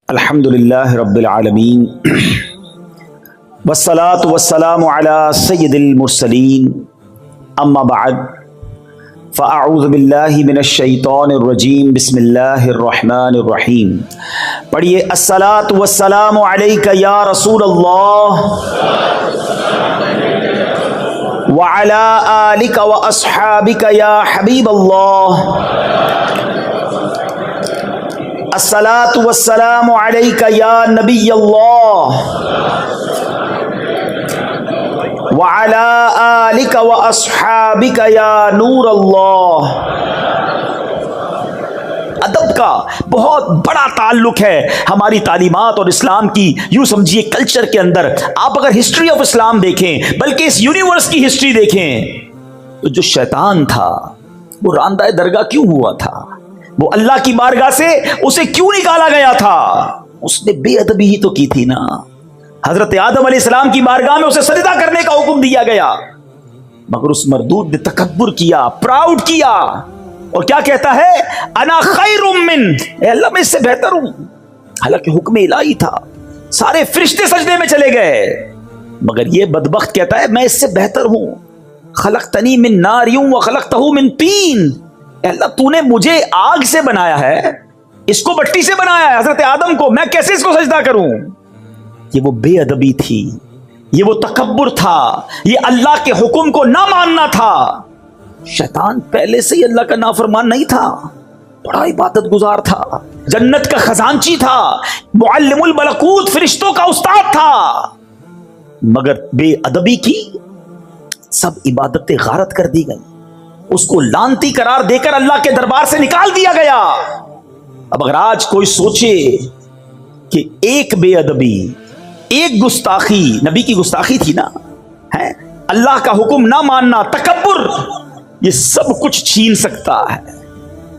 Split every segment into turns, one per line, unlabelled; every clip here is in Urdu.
الحمدللہ رب العالمین والصلاة والسلام علی سید المرسلین اما بعد فاعوذ باللہ من الشیطان الرجیم بسم اللہ الرحمن الرحیم. پڑھیے الصلاة والسلام علیک یا رسول اللہ وعلی آلک واصحابک یا حبیب اللہ. الصلاة والسلام علیک یا نبی اللہ وعلی آلک واصحابک یا نور اللہ. ادب کا بہت بڑا تعلق ہے ہماری تعلیمات اور اسلام کی یوں سمجھیے کلچر کے اندر. آپ اگر ہسٹری آف اسلام دیکھیں بلکہ اس یونیورس کی ہسٹری دیکھیں تو جو شیطان تھا وہ راندہ درگاہ کیوں ہوا تھا؟ وہ اللہ کی بارگاہ سے اسے کیوں نکالا گیا تھا؟ اس نے بے ادبی ہی تو کی تھی نا. حضرت آدم علیہ السلام کی بارگاہ میں اسے سجدہ کرنے کا حکم دیا گیا مگر اس مردود نے تکبر کیا، پراؤڈ کیا اور کیا کہتا ہے؟ انا خیر من، اے اللہ میں اس سے بہتر ہوں. حالانکہ حکم الہی تھا، سارے فرشتے سجدے میں چلے گئے مگر یہ بدبخت کہتا ہے میں اس سے بہتر ہوں. خلقتنی من نار وخلقتہ من طین، اے اللہ تو نے مجھے آگ سے بنایا ہے، اس کو مٹی سے بنایا ہے حضرت آدم کو، میں کیسے اس کو سجدہ کروں؟ یہ وہ بے ادبی تھی، یہ وہ تکبر تھا، یہ اللہ کے حکم کو نہ ماننا تھا. شیطان پہلے سے ہی اللہ کا نافرمان نہیں تھا، بڑا عبادت گزار تھا، جنت کا خزانچی تھا، معلم الملکوت فرشتوں کا استاد تھا، مگر بے ادبی کی سب عبادتیں غارت کر دی گئی، اس کو لعنتی قرار دے کر اللہ کے دربار سے نکال دیا گیا. اب اگر آج کوئی سوچے کہ ایک بے ادبی، ایک گستاخی، نبی کی گستاخی تھی نا، ہے اللہ کا حکم نہ ماننا، تکبر، یہ سب کچھ چھین سکتا ہے.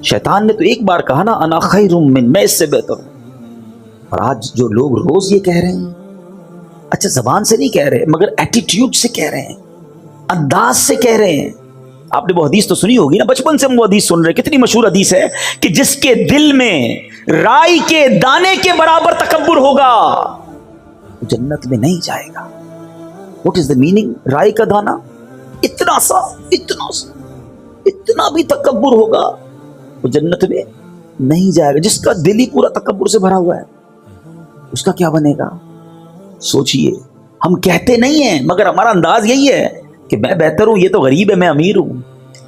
شیطان نے تو ایک بار کہا نا انا خیر من، میں اس سے بہتر ہوں. اور آج جو لوگ روز یہ کہہ رہے ہیں، اچھا زبان سے نہیں کہہ رہے مگر ایٹیٹیوڈ سے کہہ رہے ہیں، انداز سے کہہ رہے ہیں. آپ نے وہ حدیث تو سنی ہوگی نا، بچپن سے ہم وہ حدیث سن رہے ہیں، کتنی مشہور حدیث ہے کہ جس کے دل میں رائی کے دانے کے برابر تکبر ہوگا وہ جنت میں نہیں جائے گا. What is the meaning? رائی کا دانہ اتنا سا اتنا بھی تکبر ہوگا وہ جنت میں نہیں جائے گا. جس کا دل ہی پورا تکبر سے بھرا ہوا ہے اس کا کیا بنے گا؟ سوچئے. ہم کہتے نہیں ہیں مگر ہمارا انداز یہی ہے کہ میں بہتر ہوں، یہ تو غریب ہے، میں امیر ہوں،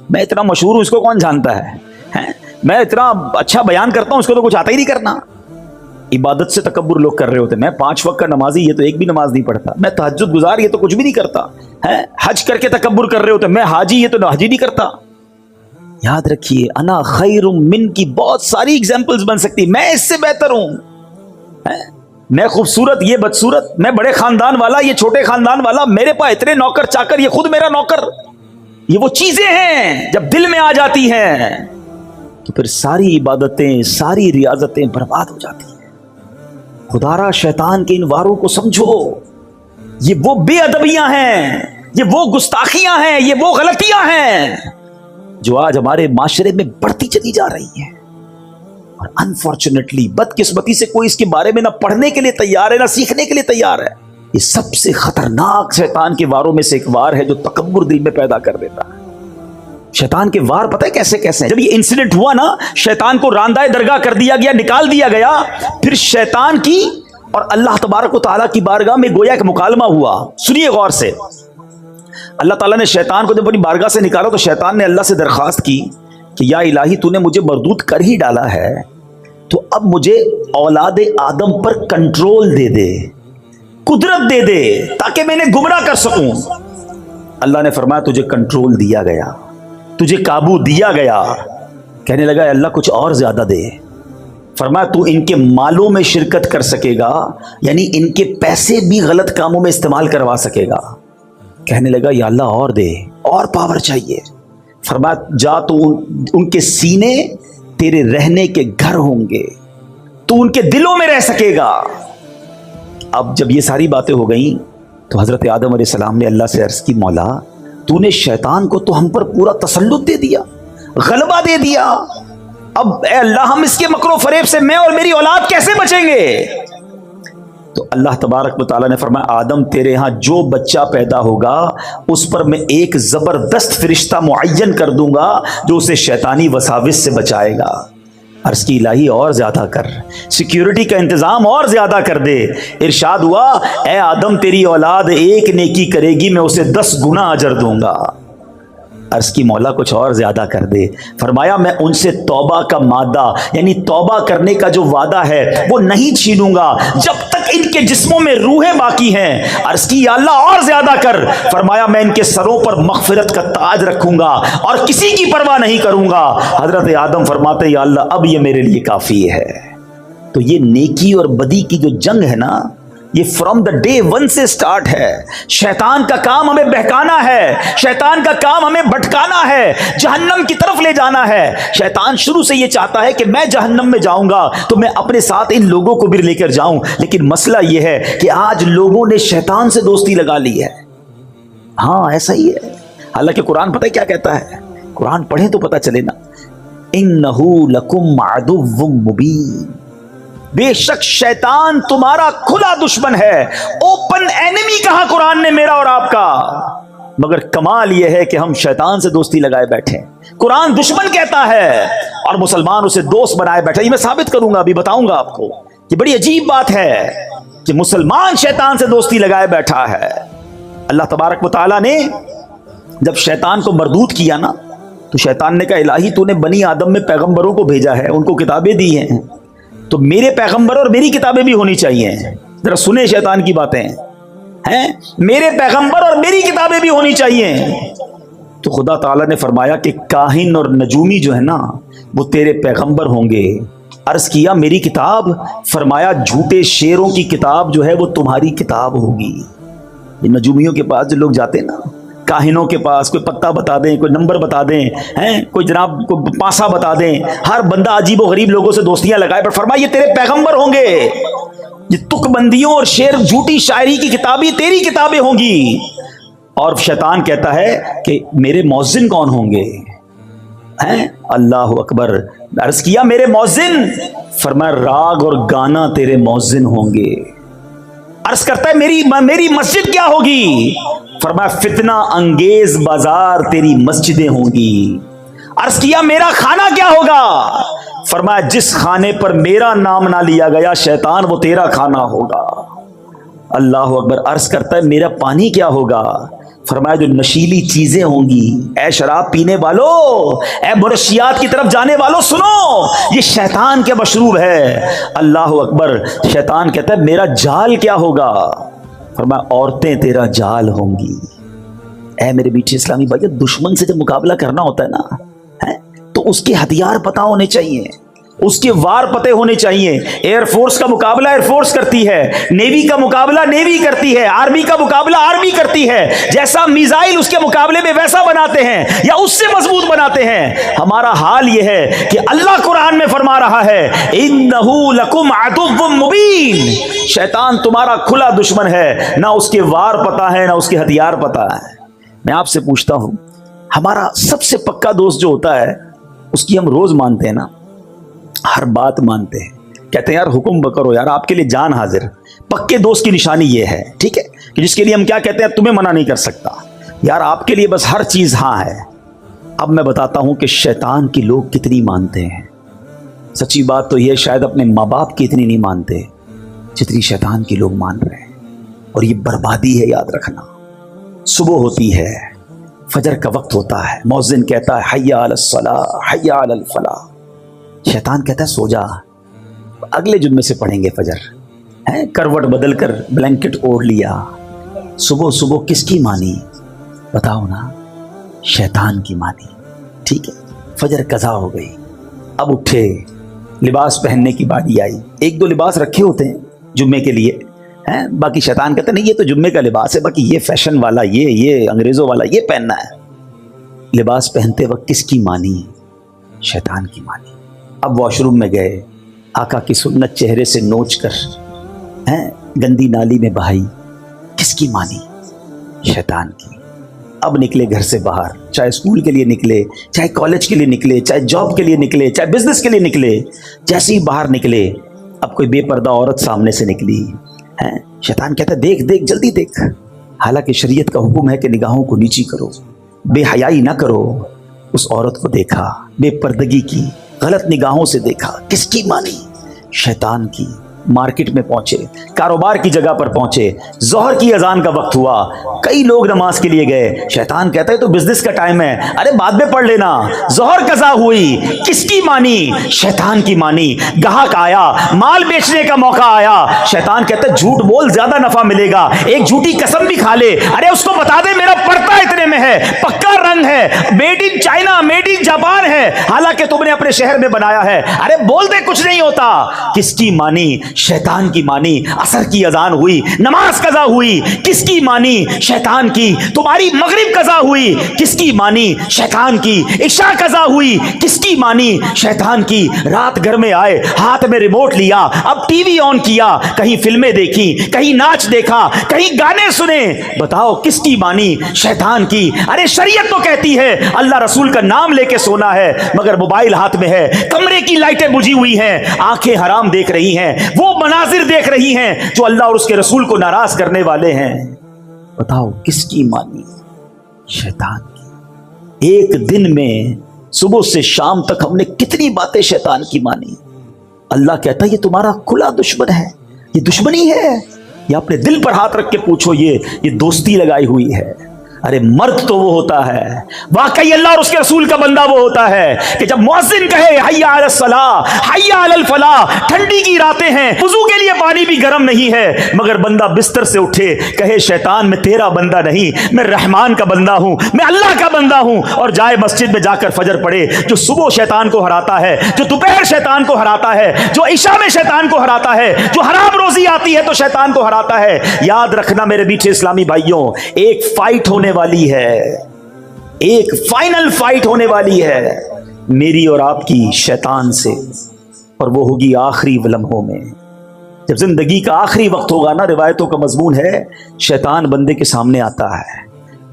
میں اتنا مشہور ہوں، اس کو کون جانتا ہے، میں اتنا اچھا بیان کرتا ہوں، اس کو تو کچھ آتا ہی نہیں کرنا. عبادت سے تکبر لوگ کر رہے ہوتے ہیں. میں 5 وقت کا نمازی، یہ تو ایک بھی نماز نہیں پڑھتا. میں تہجد گزار، یہ تو کچھ بھی نہیں کرتا. حج کر کے تکبر کر رہے ہوتے ہیں. میں حاجی، یہ تو حج ہی نہیں کرتا. یاد رکھیے انا خیر من کی بہت ساری ایگزامپلز بن سکتی. میں اس سے بہتر ہوں، میں خوبصورت، یہ بدصورت، میں بڑے خاندان والا، یہ چھوٹے خاندان والا، میرے پاس اتنے نوکر چاکر، یہ خود میرا نوکر. یہ وہ چیزیں ہیں جب دل میں آ جاتی ہیں تو پھر ساری عبادتیں، ساری ریاضتیں برباد ہو جاتی ہیں. خدا را شیطان کے ان واروں کو سمجھو. یہ وہ بے ادبیاں ہیں، یہ وہ گستاخیاں ہیں، یہ وہ غلطیاں ہیں جو آج ہمارے معاشرے میں بڑھتی چلی جا رہی ہیں. اور انفارچونیٹلی، بدقسمتی سے کوئی اس کے بارے میں نہ پڑھنے کے لیے تیار ہے نہ سیکھنے کے لیے تیار ہے. یہ سب سے خطرناک شیطان کے واروں میں سے ایک وار ہے جو تکبر دل میں پیدا کر دیتا ہے. شیطان کے وار پتہ ہے کیسے کیسے ہیں؟ جب یہ انسیڈنٹ ہوا نا، شیطان کو راندہ درگاہ کر دیا گیا، نکال دیا گیا، پھر شیطان کی اور اللہ تبارک و تعالیٰ کی بارگاہ میں گویا ایک مکالمہ ہوا. سنیے غور سے. اللہ تعالیٰ نے شیطان کو جب اپنی بارگاہ سے نکالا تو شیطان نے اللہ سے درخواست کی کہ یا الہی تو نے مجھے مردود کر ہی ڈالا ہے تو اب مجھے اولاد آدم پر کنٹرول دے دے، قدرت دے دے تاکہ میں انہیں گمراہ کر سکوں. اللہ نے فرمایا تجھے کنٹرول دیا گیا، تجھے قابو دیا گیا. کہنے لگا اللہ کچھ اور زیادہ دے. فرمایا تو ان کے مالوں میں شرکت کر سکے گا، یعنی ان کے پیسے بھی غلط کاموں میں استعمال کروا سکے گا. کہنے لگا یا اللہ اور دے، اور پاور چاہیے. فرمایا جا تو ان کے سینے تیرے رہنے کے گھر ہوں گے، تو ان کے دلوں میں رہ سکے گا. اب جب یہ ساری باتیں ہو گئیں تو حضرت آدم علیہ السلام نے اللہ سے عرض کی مولا تو نے شیطان کو تو ہم پر پورا تسلط دے دیا، غلبہ دے دیا، اب اے اللہ ہم اس کے مکر و فریب سے میں اور میری اولاد کیسے بچیں گے؟ تو اللہ تبارک و تعالیٰ نے فرمایا آدم تیرے ہاں جو بچہ پیدا ہوگا اس پر میں ایک زبردست فرشتہ معین کر دوں گا جو اسے شیطانی وساوس سے بچائے گا۔ عرض کی الہی اور زیادہ کر، سیکیورٹی کا انتظام اور زیادہ کر دے۔ ارشاد ہوا اے آدم تیری اولاد ایک نیکی کرے گی میں اسے 10 گنا اجر دوں گا۔ عرض کی مولا کچھ اور زیادہ کر دے۔ فرمایا میں ان سے توبہ کا مادہ یعنی توبہ کرنے کا جو وعدہ ہے وہ نہیں چھینوں گا جب تک ان کے جسموں میں روحیں باقی ہیں۔ عرض کی یا اللہ اور زیادہ کر۔ فرمایا میں ان کے سروں پر مغفرت کا تاج رکھوں گا اور کسی کی پرواہ نہیں کروں گا۔ حضرت آدم فرماتے یا اللہ اب یہ میرے لیے کافی ہے۔ تو یہ نیکی اور بدی کی جو جنگ ہے نا یہ فرام دا ڈے ون سے سٹارٹ ہے۔ شیطان کا کام ہمیں بہکانا ہے، شیطان کا کام ہمیں بھٹکانا ہے، جہنم کی طرف لے جانا ہے۔ شیطان شروع سے یہ چاہتا ہے کہ میں جہنم میں جاؤں گا تو میں اپنے ساتھ ان لوگوں کو بھی لے کر جاؤں، لیکن مسئلہ یہ ہے کہ آج لوگوں نے شیطان سے دوستی لگا لی ہے۔ ہاں ایسا ہی ہے، حالانکہ قرآن پتہ ہے کیا کہتا ہے؟ قرآن پڑھیں تو پتہ چلے نا، اِنَّهُ لَكُمْ عَدُوٌّ مُبِينٌ، بے شک شیطان تمہارا کھلا دشمن ہے، اوپن اینیمی کہا قرآن نے میرا اور آپ کا۔ مگر کمال یہ ہے کہ ہم شیطان سے دوستی لگائے بیٹھے، قرآن دشمن کہتا ہے اور مسلمان اسے دوست بنائے بیٹھے۔ یہ میں ثابت کروں گا، ابھی بتاؤں گا آپ کو۔ یہ بڑی عجیب بات ہے کہ مسلمان شیطان سے دوستی لگائے بیٹھا ہے۔ اللہ تبارک و تعالیٰ نے جب شیطان کو مردود کیا نا تو شیطان نے کہا الہی تو نے بنی آدم میں پیغمبروں کو بھیجا ہے، ان کو کتابیں دی ہیں، تو میرے پیغمبر اور میری کتابیں بھی ہونی چاہیے۔ ذرا سنیں شیطان کی باتیں ہیں، میرے پیغمبر اور میری کتابیں بھی ہونی چاہیے۔ تو خدا تعالیٰ نے فرمایا کہ کاہن اور نجومی جو ہے نا وہ تیرے پیغمبر ہوں گے۔ عرض کیا میری کتاب؟ فرمایا جھوٹے شیروں کی کتاب جو ہے وہ تمہاری کتاب ہوگی۔ یہ نجومیوں کے پاس جو لوگ جاتے ہیں نا، کاہنوں کے پاس، کوئی پتہ بتا دیں، کوئی نمبر بتا دیں، کوئی جناب کوئی پاسا بتا دیں، ہر بندہ عجیب و غریب لوگوں سے دوستیاں لگائے، پر فرمایا یہ تیرے پیغمبر ہوں گے۔ یہ تک بندیوں اور شعر جھوٹی شاعری کی کتابیں تیری کتابیں ہوں گی۔ اور شیطان کہتا ہے کہ میرے مؤذن کون ہوں گے؟ اللہ اکبر۔ عرض کیا میرے مؤذن؟ فرمایا راگ اور گانا تیرے مؤذن ہوں گے۔ عرض کرتا ہے میری مسجد کیا ہوگی؟ فرمایا فتنہ انگیز بازار تیری مسجدیں ہوں گی۔ عرض کیا میرا کھانا کیا ہوگا؟ فرمایا جس کھانے پر میرا نام نہ لیا گیا شیطان وہ تیرا کھانا ہوگا۔ اللہ اکبر۔ عرض کرتا ہے میرا پانی کیا ہوگا؟ فرمایا جو نشیلی چیزیں ہوں گی، اے شراب پینے والو، اے منشیات کی طرف جانے والو سنو، یہ شیطان کے مشروب ہے۔ اللہ اکبر۔ شیطان کہتا ہے میرا جال کیا ہوگا؟ فرمایا عورتیں تیرا جال ہوں گی۔ اے میرے میٹھے اسلامی بھائی، دشمن سے جب مقابلہ کرنا ہوتا ہے نا تو اس کے ہتھیار پتہ ہونے چاہیے، اس کے وار پتے ہونے چاہیے۔ ایئر فورس کا مقابلہ ایئر فورس کرتی ہے، نیوی کا مقابلہ نیوی کرتی ہے، آرمی کا مقابلہ آرمی کرتی ہے۔ جیسا میزائل اس کے مقابلے میں ویسا بناتے ہیں یا اس سے مضبوط بناتے ہیں۔ ہمارا حال یہ ہے کہ اللہ قرآن میں فرما رہا ہے اِنَّهُ لَكُمْ عَدُوٌّ مُبِينٌ، شیطان تمہارا کھلا دشمن ہے، نہ اس کے وار پتہ ہے نہ اس کے ہتھیار پتہ ہے۔ میں آپ سے پوچھتا ہوں، ہمارا سب سے پکا دوست جو ہوتا ہے اس کی ہم روز مانتے ہیں نا، ہر بات مانتے ہیں، کہتے ہیں یار حکم کرو یار، آپ کے لیے جان حاضر۔ پکے دوست کی نشانی یہ ہے، ٹھیک ہے، کہ جس کے لیے ہم کیا کہتے ہیں تمہیں منع نہیں کر سکتا یار، آپ کے لیے بس ہر چیز ہاں ہے۔ اب میں بتاتا ہوں کہ شیطان کی لوگ کتنی مانتے ہیں۔ سچی بات تو یہ شاید اپنے ماں باپ کی اتنی نہیں مانتے جتنی شیطان کی لوگ مان رہے ہیں، اور یہ بربادی ہے، یاد رکھنا۔ صبح ہوتی ہے، فجر کا وقت ہوتا ہے، مؤذن کہتا ہے حی علی الصلاۃ حی علی الفلاح، شیطان کہتا ہے سو جا، اگلے جمعے سے پڑھیں گے فجر۔ کروٹ بدل کر بلینکٹ اوڑھ لیا، صبح صبح کس کی مانی؟ بتاؤ نا، شیطان کی مانی، ٹھیک ہے۔ فجر قضا ہو گئی، اب اٹھے، لباس پہننے کی باری آئی، ایک دو لباس رکھے ہوتے ہیں جمعے کے لیے، باقی شیطان کہتا نہیں یہ تو جمعے کا لباس ہے، باقی یہ فیشن والا، یہ انگریزوں والا یہ پہننا ہے۔ لباس پہنتے وقت کس کی مانی؟ شیطان کی مانی۔ اب واش روم میں گئے، آقا کی سنت چہرے سے نوچ کر گندی نالی میں بہائی، کس کی مانی؟ شیطان کی۔ اب نکلے گھر سے باہر، چاہے اسکول کے لیے نکلے، چاہے کالج کے لیے نکلے، چاہے جاب کے لیے نکلے، چاہے بزنس کے لیے نکلے، جیسے ہی باہر نکلے اب کوئی بے پردہ عورت سامنے سے نکلی ہے، شیطان کہتا ہے دیکھ دیکھ جلدی دیکھ، حالانکہ شریعت کا حکم ہے کہ نگاہوں کو نیچی کرو، بے حیائی نہ کرو۔ اس عورت کو دیکھا، بے پردگی کی، غلط نگاہوں سے دیکھا، کس کی مانی؟ شیطان کی۔ مارکیٹ میں پہنچے، کاروبار کی جگہ پر پہنچے، ظہر کی اذان کا وقت ہوا، کئی لوگ نماز کے لیے گئے، شیطان کہتا ہے تو بزنس کا ٹائم ہے، ارے بعد میں پڑھ لینا، ظہر قضا ہوئی، کس کی مانی؟ شیطان کی مانی۔ گاہک آیا، مال بیچنے کا موقع آیا، شیطان کہتا ہے جھوٹ بول زیادہ نفع ملے گا، ایک جھوٹی قسم بھی کھا لے، ارے اس کو بتا دے میرا پڑتا اتنے میں ہے، پکا رنگ ہے، made in China, made in Japan ہے، حالانکہ تم نے اپنے شہر میں بنایا ہے، ارے بول دے کچھ نہیں ہوتا۔ کس کی مانی؟ شیطان کی مانی۔ عصر کی اذان ہوئی، نماز قضا ہوئی، کس کی مانی؟ شیطان کی۔ تمہاری مغرب قضا ہوئی، کس کی مانی؟ شیطان کی۔ عشاء قضا ہوئی، کس کی مانی؟ شیطان کی۔ رات گھر میں آئے، ہاتھ میں ریموٹ لیا، اب ٹی وی آن کیا، کہیں فلمیں دیکھی، کہیں ناچ دیکھا، کہیں گانے سنے، بتاؤ کس کی مانی؟ شیطان کی۔ ارے شریعت تو کہتی ہے اللہ رسول کا نام لے کے سونا ہے، مگر موبائل ہاتھ میں ہے، کمرے کی لائٹیں بجھی ہوئی ہیں، آنکھیں حرام دیکھ رہی ہیں، وہ مناظر دیکھ رہی ہیں جو اللہ اور اس کے رسول کو ناراض کرنے والے ہیں، بتاؤ کس کی مانی؟ شیطان کی۔ ایک دن میں صبح سے شام تک ہم نے کتنی باتیں شیطان کی مانی۔ اللہ کہتا ہے یہ تمہارا کھلا دشمن ہے، یہ دشمنی ہے، یہ اپنے دل پر ہاتھ رکھ کے پوچھو، یہ دوستی لگائی ہوئی ہے۔ ارے مرد تو وہ ہوتا ہے، واقعی اللہ اور اس کے رسول کا بندہ وہ ہوتا ہے کہ جب مؤذن کہے حی علی الصلاۃ، حی علی الفلاح، ٹھنڈی کی راتیں ہیں، وضو کے لیے پانی بھی گرم نہیں ہے، مگر بندہ بستر سے اٹھے کہے شیطان میں تیرا بندہ نہیں، میں رحمان کا بندہ ہوں، میں اللہ کا بندہ ہوں، اور جائے مسجد میں جا کر فجر پڑھے، جو صبح شیطان کو ہراتا ہے، جو دوپہر شیطان کو ہراتا ہے، جو عشاء میں شیطان کو ہراتا ہے، جو حرام روزی آتی ہے تو شیطان کو ہراتا ہے۔ یاد رکھنا میرے میٹھے اسلامی بھائیوں، ایک فائٹ ہونے والی ہے، ایک فائنل فائٹ ہونے والی ہے میری اور آپ کی شیطان سے، اور وہ ہوگی آخری لمحوں میں، جب زندگی کا آخری وقت ہوگا نا۔ روایتوں کا مضمون ہے شیطان بندے کے سامنے آتا ہے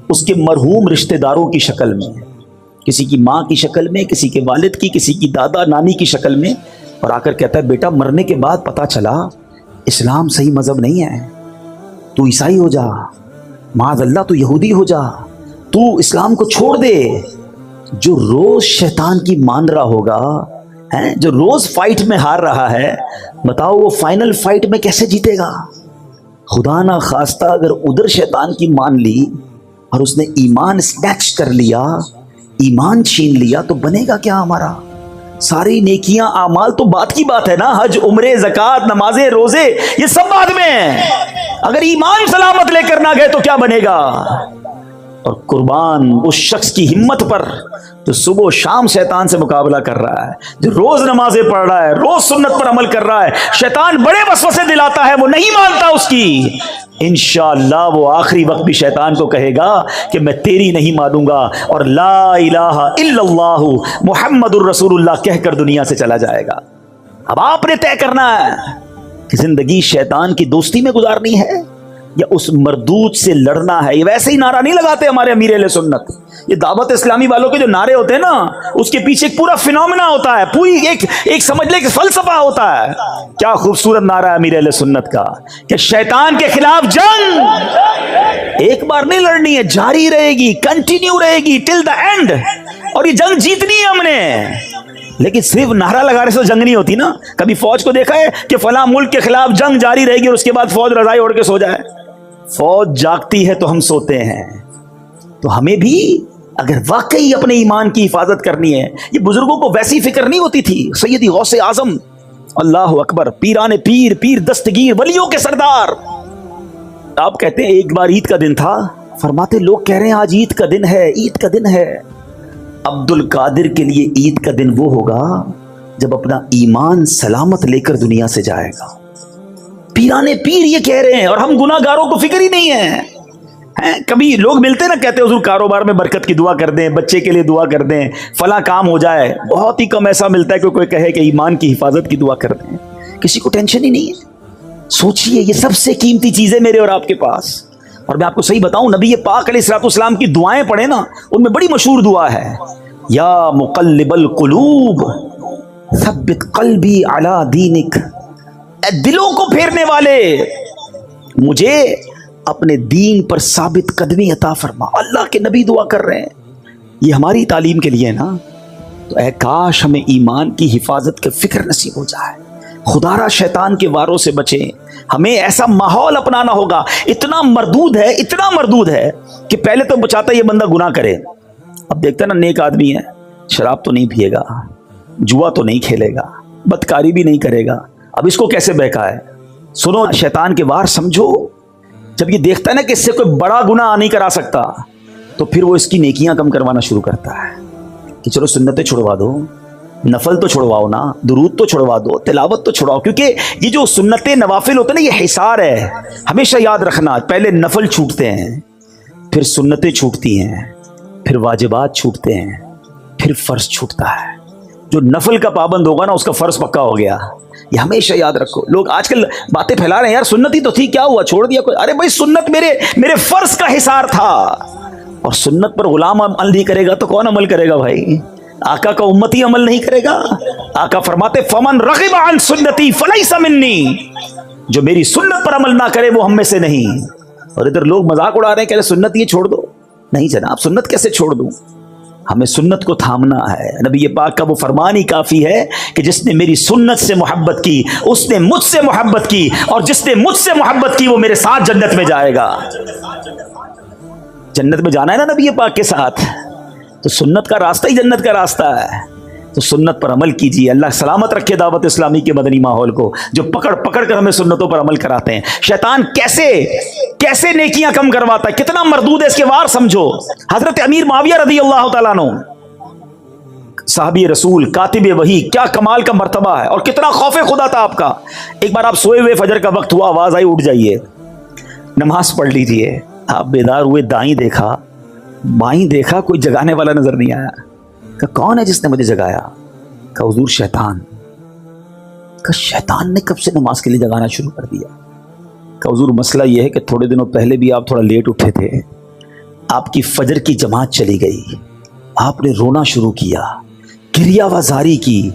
اس کے مرحوم رشتہ داروں کی شکل میں، کسی کی ماں کی شکل میں، کسی کے والد کی، کسی کی دادا نانی کی شکل میں، اور آ کر کہتا ہے بیٹا مرنے کے بعد پتا چلا اسلام صحیح مذہب نہیں ہے، تو عیسائی ہو جا، معاذ اللہ تو یہودی ہو جا، تو اسلام کو چھوڑ دے۔ جو روز شیطان کی مان رہا ہوگا، جو روز فائٹ میں ہار رہا ہے، بتاؤ وہ فائنل فائٹ میں کیسے جیتے گا؟ خدا نہ خواستہ اگر ادھر شیطان کی مان لی اور اس نے ایمان سنیچ کر لیا، ایمان چھین لیا، تو بنے گا کیا ہمارا؟ ساری نیکیاں اعمال تو بات کی بات ہے نا، حج، عمرے، زکوٰۃ، نمازیں، روزے، یہ سب بعد میں ہیں، اگر ایمان سلامت لے کر نہ گئے تو کیا بنے گا؟ اور قربان اس شخص کی ہمت پر جو صبح و شام شیطان سے مقابلہ کر رہا ہے، جو روز نمازیں پڑھ رہا ہے، روز سنت پر عمل کر رہا ہے، شیطان بڑے وسوسے دلاتا ہے، وہ نہیں مانتا اس کی، انشاءاللہ وہ آخری وقت بھی شیطان کو کہے گا کہ میں تیری نہیں مانوں گا، اور لا الہ الا اللہ محمد الرسول اللہ کہہ کر دنیا سے چلا جائے گا۔ اب آپ نے طے کرنا ہے کہ زندگی شیطان کی دوستی میں گزارنی ہے یا اس مردود سے لڑنا ہے۔ یہ ویسے ہی نعرہ نہیں لگاتے ہمارے امیر اہل سنت، یہ دعوت اسلامی والوں کے جو نعرے ہوتے ہیں نا، اس کے پیچھے ایک پورا فینومینا ہوتا ہے، پوری ایک سمجھ لے کہ فلسفہ ہوتا ہے۔ کیا خوبصورت نعرہ ہے امیر اہل سنت کا کہ شیطان کے خلاف جنگ ایک بار نہیں لڑنی ہے، جاری رہے گی، کنٹینیو رہے گی ٹل دا اینڈ، اور یہ جنگ جیتنی ہے ہم نے۔ لیکن صرف نعرہ لگانے سے جنگ نہیں ہوتی نا۔ کبھی فوج کو دیکھا ہے کہ فلاں ملک کے خلاف جنگ جاری رہے گی اور اس کے بعد فوج رضائی اوڑھ کے سو جائے؟ فوج جاگتی ہے تو ہم سوتے ہیں۔ تو ہمیں بھی اگر واقعی اپنے ایمان کی حفاظت کرنی ہے، یہ بزرگوں کو ویسی فکر نہیں ہوتی تھی۔ سیدی غوث اعظم، اللہ اکبر، پیران پیر، پیر دستگیر، ولیوں کے سردار، آپ کہتے ہیں ایک بار عید کا دن تھا، فرماتے لوگ کہہ رہے ہیں آج عید کا دن ہے، عید کا دن ہے۔ عبد القادر کے لیے عید کا دن وہ ہوگا جب اپنا ایمان سلامت لے کر دنیا سے جائے گا۔ پیران پیر یہ کہہ رہے ہیں، اور ہم گناہ گاروں کو فکر ہی نہیں ہے۔ کبھی لوگ ملتے نا، کہتے حضور کاروبار میں برکت کی دعا کر دیں، بچے کے لیے دعا کر دیں، فلاں کام ہو جائے۔ بہت ہی کم ایسا ملتا ہے کہ کوئی کہے کہ ایمان کی حفاظت کی دعا کر دیں۔ کسی کو ٹینشن ہی نہیں ہے۔ سوچئے یہ سب سے قیمتی چیزیں میرے اور آپ کے پاس، اور میں آپ کو صحیح بتاؤں، نبی پاک علیہ الصلوۃ والسلام کی دعائیں پڑھیں نا، ان میں بڑی مشہور دعا ہے، یا مقلب القلوب ثبت قلبی علی دینک، اے دلوں کو پھیرنے والے مجھے اپنے دین پر ثابت قدمی عطا فرما۔ اللہ کے نبی دعا کر رہے ہیں، یہ ہماری تعلیم کے لیے نا۔ تو اے کاش ہمیں ایمان کی حفاظت کے فکر نصیب ہو جائے، خدا را شیطان کے واروں سے بچیں۔ ہمیں ایسا ماحول اپنانا ہوگا، اتنا مردود ہے کہ پہلے تو بچاتا یہ بندہ گناہ کرے، اب دیکھتا نا نیک آدمی ہے، شراب تو نہیں پیے گا، جوا تو نہیں کھیلے گا، بدکاری بھی نہیں کرے گا، اب اس کو کیسے بہکائے۔ سنو، شیطان کے وار سمجھو، جب یہ دیکھتا ہے نا کہ اس سے کوئی بڑا گناہ نہیں کرا سکتا، تو پھر وہ اس کی نیکیاں کم کروانا شروع کرتا ہے کہ چلو سنتیں چھڑوا دو، نفل تو چھڑواؤ نا، درود تو چھڑوا دو، تلاوت تو چھڑواؤ، کیونکہ یہ جو سنتیں نوافل ہوتے ہیں نا، یہ حصار ہے۔ ہمیشہ یاد رکھنا، پہلے نفل چھوٹتے ہیں، پھر سنتیں چھوٹتی ہیں، پھر واجبات چھوٹتے ہیں، پھر فرض چھوٹتا ہے۔ جو نفل کا پابند ہوگا نا، اس کا فرض پکا ہو گیا، یہ ہمیشہ یاد رکھو۔ لوگ آج کل باتیں پھیلا رہے ہیں، یار سنت ہی تو تھی، کیا ہوا چھوڑ دیا کوئی؟ ارے بھائی، سنت میرے فرض کا حصار تھا، اور سنت پر غلام عمل نہیں کرے گا تو کون عمل کرے گا بھائی؟ آقا کا امتی عمل نہیں کرے گا؟ آقا فرماتے فمن رغب عن سنتی فلیس منی، جو میری سنت پر عمل نہ کرے وہ ہم میں سے نہیں۔ اور ادھر لوگ مذاق اڑا رہے ہیں کہ سنت یہ چھوڑ دو، نہیں جناب، سنت کیسے چھوڑ دوں؟ ہمیں سنت کو تھامنا ہے۔ نبی پاک کا وہ فرمان ہی کافی ہے کہ جس نے میری سنت سے محبت کی اس نے مجھ سے محبت کی، اور جس نے مجھ سے محبت کی وہ میرے ساتھ جنت میں جائے گا۔ جنت میں جانا ہے نا نبی پاک کے ساتھ، تو سنت کا راستہ ہی جنت کا راستہ ہے۔ تو سنت پر عمل کیجیے۔ اللہ سلامت رکھے دعوت اسلامی کے مدنی ماحول کو، جو پکڑ کر ہمیں سنتوں پر عمل کراتے ہیں۔ شیطان کیسے نیکیاں کم کرواتا ہے، کتنا مردود ہے، اس کے وار سمجھو۔ حضرت امیر معاویہ رضی اللہ تعالیٰ عنہ، صحابی رسول، کاتب وحی، کیا کمال کا مرتبہ ہے، اور کتنا خوف خدا تھا آپ کا۔ ایک بار آپ سوئے ہوئے، فجر کا وقت ہوا، آواز آئی اٹھ جائیے، نماز پڑھ لیجئے۔ آپ بیدار ہوئے، دائیں دیکھا، بائیں دیکھا، کوئی جگانے والا نظر نہیں آیا۔ کہ کون ہے جس نے مجھے جگایا؟ کہ حضور شیطان۔ کہ شیطان نے کب سے نماز کے لیے جگانا شروع کر دیا؟ کہ حضور مسئلہ یہ ہے کہ تھوڑے دنوں پہلے بھی آپ تھوڑا لیٹ اٹھے تھے، آپ کی فجر کی جماعت چلی گئی، آپ نے رونا شروع کیا، گریہ وزاری کی۔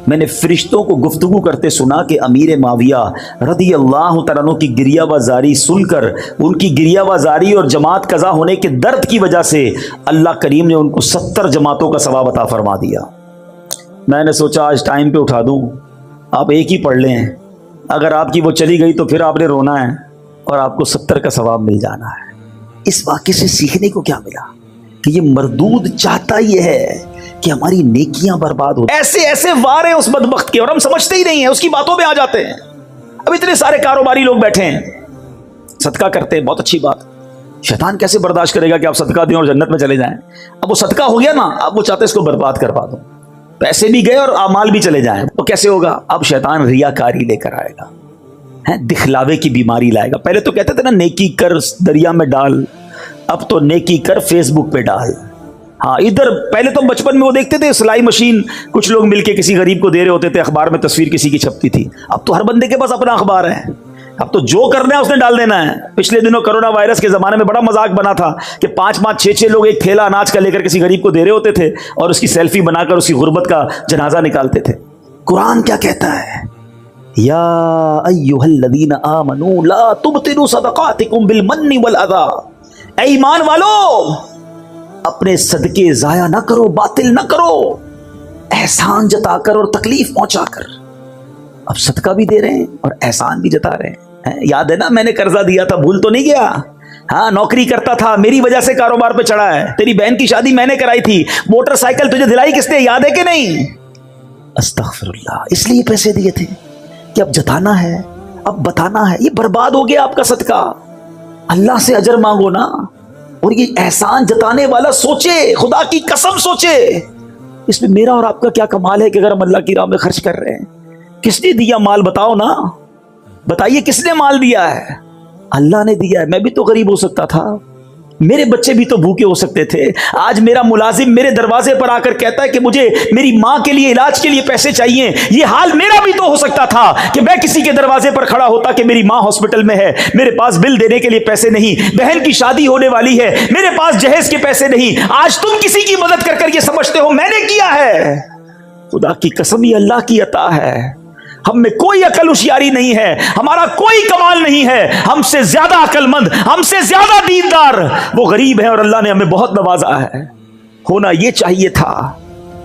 میں نے فرشتوں کو گفتگو کرتے سنا کہ امیر معاویہ رضی اللہ تعالیٰ عنہ کی گریہ وزاری سن کر، ان کی گریہ وزاری اور جماعت قضا ہونے کے درد کی وجہ سے اللہ کریم نے ان کو 70 جماعتوں کا ثواب عطا فرما دیا۔ میں نے سوچا آج ٹائم پہ اٹھا دوں، آپ ایک ہی پڑھ لیں، اگر آپ کی وہ چلی گئی تو پھر آپ نے رونا ہے اور آپ کو 70 کا ثواب مل جانا ہے۔ اس واقعے سے سیکھنے کو کیا ملا؟ کہ یہ مردود چاہتا یہ ہے کہ ہماری نیکیاں برباد ہو۔ ایسے وار ہیں اس بدبخت کے، اور ہم سمجھتے ہی نہیں ہیں، اس کی باتوں پہ آ جاتے ہیں۔ اب اتنے سارے کاروباری لوگ بیٹھے ہیں، صدقہ کرتے ہیں، بہت اچھی بات۔ شیطان کیسے برداشت کرے گا کہ آپ صدقہ دیں اور جنت میں چلے جائیں؟ اب وہ صدقہ ہو گیا نا، اب وہ چاہتے ہیں اس کو برباد کروا دو، پیسے بھی گئے اور اعمال بھی چلے جائیں۔ وہ کیسے ہوگا؟ اب شیطان ریاکاری لے کر آئے گا، دکھلاوے کی بیماری لائے گا۔ پہلے تو کہتے تھے نا نیکی کر دریا میں ڈال، اب تو نیکی کر فیس بک پہ ڈال۔ ہاں، ادھر پہلے تو بچپن میں وہ دیکھتے تھے سلائی مشین، کچھ لوگ مل کے کسی غریب کو دے رہے ہوتے تھے، اخبار میں تصویر کسی کی چھپتی تھی۔ اب تو ہر بندے کے پاس اپنا اخبار ہے، اب تو جو کرنا ہے اس نے ڈال دینا ہے۔ پچھلے دنوں کرونا وائرس کے زمانے میں بڑا مذاق بنا تھا کہ 5 6 لوگ ایک تھیلا اناج کا لے کر کسی غریب کو دے رہے ہوتے تھے اور اس کی سیلفی بنا کر اس کی غربت کا جنازہ نکالتے تھے۔ قرآن کیا کہتا ہے؟ یا ایھا الذین آمنوا لا تبطلوا صدقاتکم بالمن والاذی، اے ایمان والو اپنے صدقے ضائع نہ کرو، باطل نہ کرو، احسان جتا کر اور تکلیف پہنچا کر۔ اب صدقہ بھی دے رہے ہیں اور احسان بھی جتا رہے ہیں۔ یاد ہے نا، میں نے قرضہ دیا تھا، بھول تو نہیں گیا؟ ہاں، نوکری کرتا تھا، میری وجہ سے کاروبار پہ چڑھا ہے، تیری بہن کی شادی میں نے کرائی تھی، موٹر سائیکل تجھے دلائی کس نے، یاد ہے کہ نہیں؟ استغفر اللہ، اس لیے پیسے دیے تھے کہ اب جتانا ہے، اب بتانا ہے۔ یہ برباد ہو گیا آپ کا صدقہ۔ اللہ سے اجر مانگو نا، اور یہ احسان جتانے والا سوچے، خدا کی قسم سوچے، اس میں میرا اور آپ کا کیا کمال ہے کہ اگر ہم اللہ کی راہ میں خرچ کر رہے ہیں۔ کس نے دیا مال؟ بتاؤ نا، بتائیے کس نے مال دیا ہے؟ اللہ نے دیا ہے۔ میں بھی تو غریب ہو سکتا تھا، میرے بچے بھی تو بھوکے ہو سکتے تھے. آج میرا ملازم میرے دروازے پر آ کر کہتا ہے کہ مجھے میری ماں کے لیے علاج کے لیے پیسے چاہیے. یہ حال میرا بھی تو ہو سکتا تھا کہ میں کسی کے دروازے پر کھڑا ہوتا کہ میری ماں ہاسپٹل میں ہے, میرے پاس بل دینے کے لیے پیسے نہیں, بہن کی شادی ہونے والی ہے, میرے پاس جہیز کے پیسے نہیں. آج تم کسی کی مدد کر کر یہ سمجھتے ہو میں نے کیا ہے. خدا کی قسم یہ اللہ کی عطا ہے. ہم میں کوئی عقل ہوشیاری نہیں ہے, ہمارا کوئی کمال نہیں ہے. ہم سے زیادہ عقل مند, ہم سے زیادہ دیندار وہ غریب ہے, اور اللہ نے ہمیں بہت نوازا ہے. ہونا یہ چاہیے تھا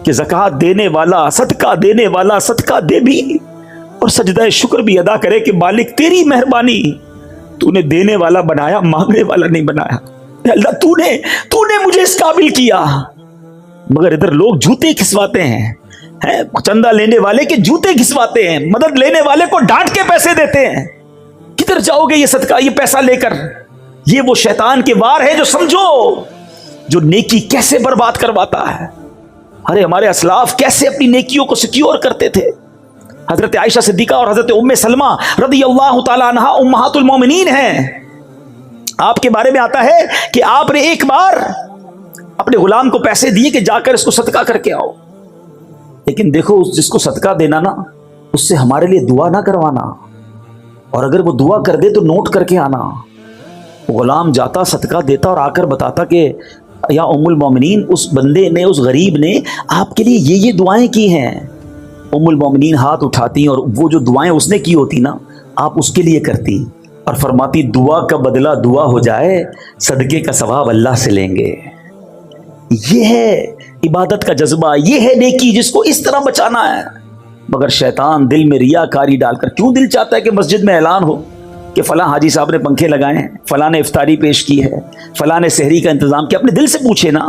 کہ زکوٰۃ دینے والا, صدقہ دینے والا صدقہ دے بھی اور سجدہ شکر بھی ادا کرے کہ مالک تیری مہربانی, تو نے دینے والا بنایا, مانگنے والا نہیں بنایا. اللہ تو نے مجھے اس قابل کیا. مگر ادھر لوگ جوتے کھسواتے ہیں, چندہ لینے والے کے جوتے گھسواتے ہیں, مدد لینے والے کو ڈانٹ کے پیسے دیتے ہیں. کدھر جاؤ گے یہ صدقہ, یہ پیسہ لے کر؟ یہ وہ شیطان کے وار ہے جو سمجھو جو نیکی کیسے برباد کرواتا ہے. ارے ہمارے اسلاف کیسے اپنی نیکیوں کو سیکیور کرتے تھے. حضرت عائشہ صدیقہ اور حضرت ام سلمہ رضی اللہ تعالی عنہا امہات المومنین ہیں. آپ کے بارے میں آتا ہے کہ آپ نے ایک بار اپنے غلام کو پیسے دیے کہ جا کر اس کو صدقہ کر کے آؤ. لیکن دیکھو جس کو صدقہ دینا نا, اس سے ہمارے لیے دعا نہ کروانا, اور اگر وہ دعا کر دے تو نوٹ کر کے آنا. غلام جاتا صدقہ دیتا اور آ کر بتاتا کہ یا ام المومنین اس بندے نے, اس غریب نے آپ کے لیے یہ دعائیں کی ہیں. ام المومنین ہاتھ اٹھاتی اور وہ جو دعائیں اس نے کی ہوتی نا آپ اس کے لیے کرتی, اور فرماتی دعا کا بدلہ دعا ہو جائے, صدقے کا ثواب اللہ سے لیں گے. یہ ہے عبادت کا جذبہ, یہ ہے نیکی جس کو اس طرح بچانا ہے. مگر شیطان دل میں ریاکاری ڈال کر, کیوں دل چاہتا ہے کہ مسجد میں اعلان ہو کہ فلاں حاجی صاحب نے پنکھے لگائے ہیں, فلاں نے افطاری پیش کی ہے, فلاں نے سحری کا انتظام کیا. اپنے دل سے پوچھے نا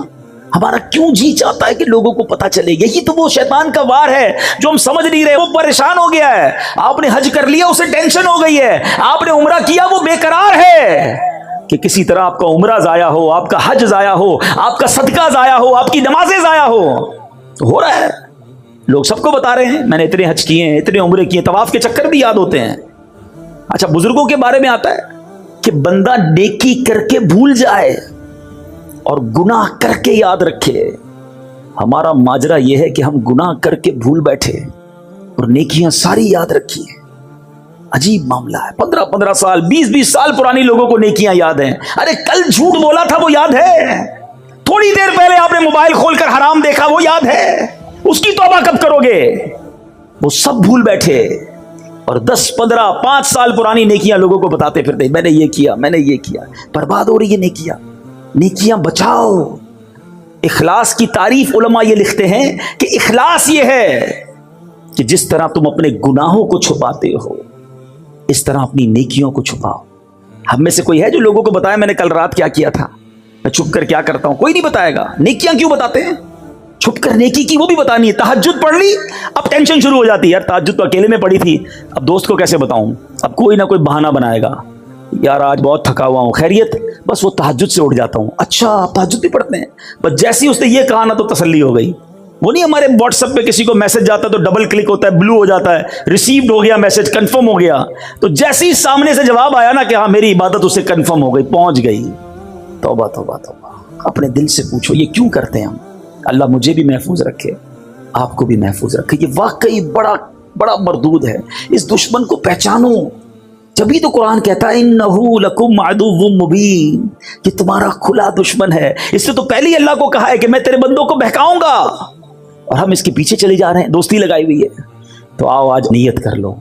ہمارا کیوں جی چاہتا ہے کہ لوگوں کو پتہ چلے. یہی تو وہ شیطان کا وار ہے جو ہم سمجھ نہیں رہے. وہ پریشان ہو گیا ہے, آپ نے حج کر لیا اسے ٹینشن ہو گئی ہے, آپ نے عمرہ کیا وہ بے قرار ہے کہ کسی طرح آپ کا عمرہ ضائع ہو, آپ کا حج ضائع ہو, آپ کا صدقہ ضائع ہو, آپ کی نمازیں ضائع ہو رہا ہے. لوگ سب کو بتا رہے ہیں میں نے اتنے حج کیے ہیں, اتنے عمرے کیے, طواف کے چکر بھی یاد ہوتے ہیں. اچھا بزرگوں کے بارے میں آتا ہے کہ بندہ نیکی کر کے بھول جائے اور گناہ کر کے یاد رکھے. ہمارا ماجرا یہ ہے کہ ہم گناہ کر کے بھول بیٹھے اور نیکیاں ساری یاد رکھی ہیں. عجیب معاملہ ہے. 15 سال 20 سال پرانی لوگوں کو نیکیاں یاد ہیں. ارے کل جھوٹ بولا تھا وہ یاد ہے, تھوڑی دیر پہلے آپ نے موبائل کھول کر حرام دیکھا وہ یاد ہے, اس کی توبہ کب کرو گے؟ وہ سب بھول بیٹھے اور 10 15 5 سال پرانی نیکیاں لوگوں کو بتاتے پھرتے, میں نے یہ کیا, میں نے یہ کیا. برباد ہو رہی ہے نیکیاں بچاؤ. اخلاص کی تعریف علماء یہ لکھتے ہیں کہ اخلاص یہ ہے کہ جس طرح تم اپنے گناہوں کو چھپاتے ہو اس طرح اپنی نیکیوں کو چھپاؤ. ہم میں سے کوئی ہے جو لوگوں کو بتایا میں نے کل رات کیا کیا تھا, میں چھپ کر کیا کرتا ہوں؟ کوئی نہیں بتائے گا. نیکیاں کیوں بتاتے ہیں؟ چھپ کر نیکی کی وہ بھی بتانی ہے. تہجد پڑھ لی, اب ٹینشن شروع ہو جاتی ہے, یار تہجد تو اکیلے میں پڑھی تھی, اب دوست کو کیسے بتاؤں؟ اب کوئی نہ کوئی بہانہ بنائے گا, یار آج بہت تھکا ہوا ہوں, خیریت؟ بس وہ تہجد سے اٹھ جاتا ہوں. اچھا آپ تہجد بھی پڑھتے ہیں؟ بس جیسے ہی اس نے یہ کہا نا تو تسلی ہو گئی. وہ نہیں ہمارے واٹس ایپ پہ کسی کو میسج جاتا ہے تو ڈبل کلک ہوتا ہے, بلو ہو جاتا ہے, ریسیوڈ ہو گیا میسج, کنفرم ہو گیا. تو جیسے ہی سامنے سے جواب آیا نا کہ ہاں میری عبادت اسے کنفرم ہو گئی, پہنچ گئی. توبہ توبہ توبہ. اپنے دل سے پوچھو یہ کیوں کرتے ہیں ہم. اللہ مجھے بھی محفوظ رکھے, آپ کو بھی محفوظ رکھے. یہ واقعی بڑا بڑا مردود ہے. اس دشمن کو پہچانو. جبھی تو قرآن کہتا ہے انہو لکم عدو مبین, کہ تمہارا کھلا دشمن ہے. اس سے تو پہلے اللہ کو کہا ہے کہ میں تیرے بندوں کو بہکاؤں گا, اور ہم اس کے پیچھے چلے جا رہے ہیں. دوستی لگائی ہوئی ہے. تو آؤ آج نیت کر لو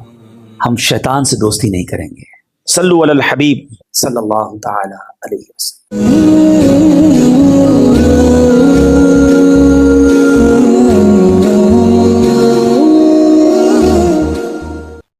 ہم شیطان سے دوستی نہیں کریں گے. صلو علی الحبیب صلی اللہ تعالی علیہ وسلم.